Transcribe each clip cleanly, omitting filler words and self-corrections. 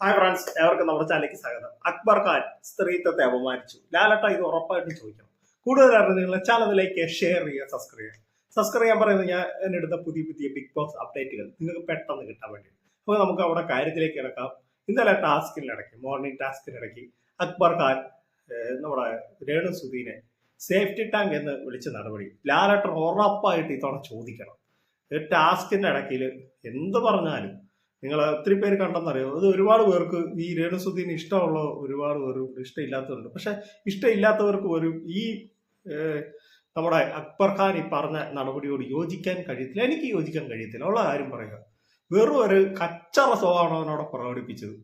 Hi friends, ഏവർക്കും നമ്മുടെ ചാനലിലേക്ക് സ്വാഗതം. അക്ബർ ഖാൻ സ്ത്രീത്വത്തെ അപമാനിച്ചു. ലാലട്ട ഇത് ഉറപ്പായിട്ടും ചോദിക്കണം. കൂടുതൽ നിങ്ങളുടെ ചാനലിലേക്ക് ഷെയർ ചെയ്യുക, സബ്സ്ക്രൈബ് ചെയ്യാൻ പറയുന്നത് ഞാൻ എന്നെടുത്ത പുതിയ പുതിയ ബിഗ് ബോസ് അപ്ഡേറ്റുകൾ നിങ്ങൾക്ക് പെട്ടെന്ന് കിട്ടാൻ വേണ്ടി. അപ്പോൾ നമുക്ക് അവിടെ കാര്യത്തിലേക്ക് കിടക്കാം. ഇന്നലെ മോർണിംഗ് ടാസ്കിനിടയ്ക്ക് അക്ബർ ഖാൻ നമ്മുടെ രേണു സുധീനെ സേഫ്റ്റി ടാങ്ക് എന്ന് വിളിച്ച നടപടി ലാലട്ടർ ഉറപ്പായിട്ട് ഇത്തവണ ചോദിക്കണം. ടാസ്കിന്റെ ഇടയ്ക്കിൽ എന്ത് പറഞ്ഞാലും നിങ്ങൾ ഒത്തിരി പേര് കണ്ടെന്നറിയോ, അത് ഒരുപാട് പേർക്ക് ഈ രേണുസുദ്ദീന് ഇഷ്ടമുള്ള ഒരുപാട് പേർക്ക് ഇഷ്ടമില്ലാത്തതുണ്ട്. പക്ഷെ ഇഷ്ടമില്ലാത്തവർക്ക് ഒരു ഈ നമ്മുടെ അക്ബർ ഖാൻ ഈ പറഞ്ഞ നടപടിയോട് യോജിക്കാൻ കഴിയത്തില്ല. എനിക്ക് യോജിക്കാൻ കഴിയത്തില്ല. ഉള്ള കാര്യം പറയുക, വെറും ഒരു കച്ചറ സ്വഭാവമാണ് അവനോട് പ്രകടിപ്പിച്ചത്.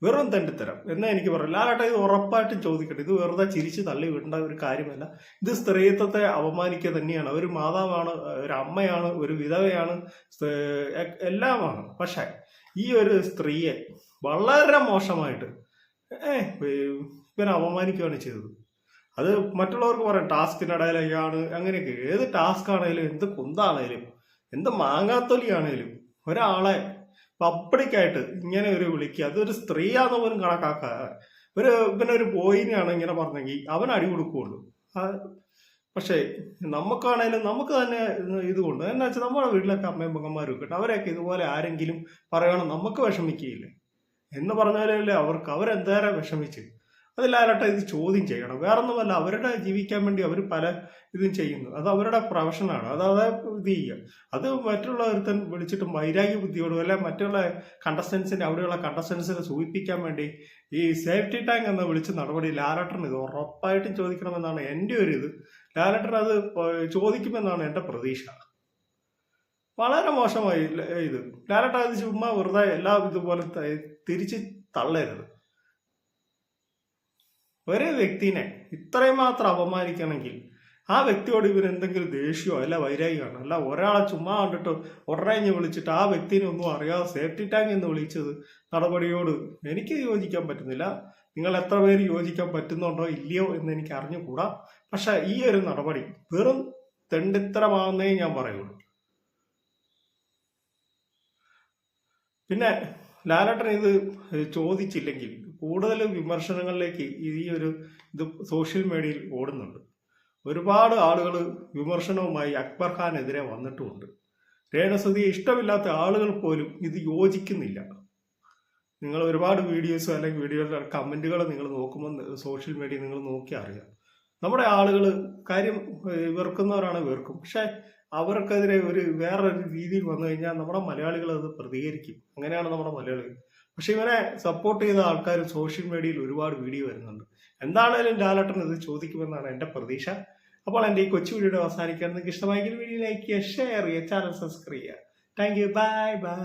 വെറും തെണ്ടിത്തരം എന്നാ എനിക്ക് പറയാം. ലാലട്ട ഇത് ഉറപ്പായിട്ടും ചോദിക്കട്ടെ. ഇത് വെറുതെ ചിരിച്ച് തള്ളി വിടേണ്ട ഒരു കാര്യമല്ല. ഇത് സ്ത്രീത്വത്തെ അപമാനിക്കുക തന്നെയാണ്. ഒരു മാതാവാണ്, ഒരു അമ്മയാണ്, ഒരു വിധവയാണ്, എല്ലാമാണ്. പക്ഷെ ഈ ഒരു സ്ത്രീയെ വളരെ മോശമായിട്ട് ഇവനെ അപമാനിക്കുകയാണ് ചെയ്തത്. അത് മറ്റുള്ളവർക്ക് പറയാം ടാസ്കിനിടയിലാണ് അങ്ങനെയൊക്കെ. ഏത് ടാസ്ക് ആണേലും, എന്ത് കുന്താണേലും, എന്ത് മാങ്ങാത്തൊലിയാണേലും ഒരാളെ പബ്ലിക്കായിട്ട് ഇങ്ങനെ ഒരു വിളിക്കുക, അതൊരു സ്ത്രീയാന്ന് പോലും കണക്കാക്കാതെ ഇവനൊരു ബോയിനെയാണ് ഇങ്ങനെ പറഞ്ഞെങ്കിൽ അവൻ അടി കൊടുക്കുകയുള്ളൂ. പക്ഷേ നമുക്കാണേലും നമുക്ക് തന്നെ ഇതുകൊണ്ട് എന്നാ വെച്ചാൽ നമ്മുടെ വീട്ടിലൊക്കെ അമ്മയും പെങ്ങന്മാരും ഒക്കെ അവരെയൊക്കെ ഇതുപോലെ ആരെങ്കിലും പറയണം നമുക്ക് വിഷമിക്കുകയില്ലേ എന്ന് പറഞ്ഞാലല്ലേ അവരെന്തേരം വിഷമിച്ച്. അതിലാരട്ടെ ഇത് ചോദ്യം ചെയ്യണം. വേറൊന്നുമല്ല, അവരുടെ ജീവിക്കാൻ വേണ്ടി അവർ പല ഇതും ചെയ്യുന്നു. അത് അവരുടെ പ്രൊഫഷനാണ്. അത് ഇത് ചെയ്യുക. അത് മറ്റുള്ള ഒരുത്തൻ വിളിച്ചിട്ട് വൈരാഗ്യ ബുദ്ധിയോടും അല്ലെ മറ്റുള്ള അവിടെയുള്ള കണ്ടസ്റ്റൻസിനെ സൂചിപ്പിക്കാൻ വേണ്ടി ഈ സേഫ്റ്റി ടാങ്ക് എന്ന് വിളിച്ച നടപടി ലാലട്ടറിന് ഇത് ഉറപ്പായിട്ടും ചോദിക്കണമെന്നാണ് എൻ്റെ ഒരു ഇത്. ലാലട്ടർ അത് ചോദിക്കുമെന്നാണ് എൻ്റെ പ്രതീക്ഷ. വളരെ മോശമായി ഇത്. ലാലട്ടർ അത് ചുമ്മാ വെറുതെ എല്ലാം ഇതുപോലെ തിരിച്ച് തള്ളരുത്. ഒരു വ്യക്തിനെ ഇത്രയും മാത്രം അപമാനിക്കണമെങ്കിൽ ആ വ്യക്തിയോട് ഇവർ എന്തെങ്കിലും ദേഷ്യമോ അല്ല വൈരാഗ്യമാണ്. അല്ല ഒരാളെ ചുമ്മാ കണ്ടിട്ട് ഉടനെ വിളിച്ചിട്ട് ആ വ്യക്തിനെ ഒന്നും അറിയാതെ സേഫ്റ്റി ടാങ്ക് എന്ന് വിളിച്ചത് നടപടിയോട് എനിക്ക് യോജിക്കാൻ പറ്റുന്നില്ല. നിങ്ങൾ എത്ര പേര് യോജിക്കാൻ പറ്റുന്നുണ്ടോ ഇല്ലയോ എന്ന് എനിക്ക് അറിഞ്ഞുകൂടാ. പക്ഷെ ഈ ഒരു നടപടി വെറും തെണ്ടിത്തരമാണെന്നേ ഞാൻ പറയുള്ളൂ. പിന്നെ ലാലട്ടൻ ഇത് ചോദിച്ചില്ലെങ്കിൽ കൂടുതൽ വിമർശനങ്ങളിലേക്ക് ഇത് സോഷ്യൽ മീഡിയയിൽ ഓടുന്നുണ്ട്. ഒരുപാട് ആളുകൾ വിമർശനവുമായി അക്ബർ ഖാനെതിരെ വന്നിട്ടുമുണ്ട്. രേണുസുധിയെ ഇഷ്ടമില്ലാത്ത ആളുകൾ പോലും ഇത് യോജിക്കുന്നില്ല. നിങ്ങൾ ഒരുപാട് വീഡിയോസ് അല്ലെങ്കിൽ വീഡിയോയുടെ കമന്റുകൾ നിങ്ങൾ നോക്കുമ്പോൾ സോഷ്യൽ മീഡിയ നിങ്ങൾ നോക്കി അറിയാം. നമ്മുടെ ആളുകൾ കാര്യം വെറുക്കുന്നവരാണ് വെറുക്കും. പക്ഷെ അവർക്കെതിരെ വേറൊരു രീതിയിൽ വന്നു കഴിഞ്ഞാൽ നമ്മുടെ മലയാളികൾ അത് പ്രതികരിക്കും. അങ്ങനെയാണ് നമ്മുടെ മലയാളികൾ. പക്ഷെ ഇവനെ സപ്പോർട്ട് ചെയ്ത ആൾക്കാർ സോഷ്യൽ മീഡിയയിൽ ഒരുപാട് വീഡിയോ വരുന്നുണ്ട്. എന്താണേലും ലാലട്ടൻ ഇത് ചോദിക്കുമെന്നാണ് എൻ്റെ പ്രതീക്ഷ. അപ്പോൾ എൻ്റെ ഈ കൊച്ചു വീഡിയോ അവസാനിക്കാൻ നിങ്ങൾക്ക് ഇഷ്ടമായെങ്കിൽ വീഡിയോ ലൈക്ക് ചെയ്യുക, ഷെയർ ചെയ്യുക, ചാനൽ സബ്സ്ക്രൈബ് ചെയ്യുക. Thank you, bye bye.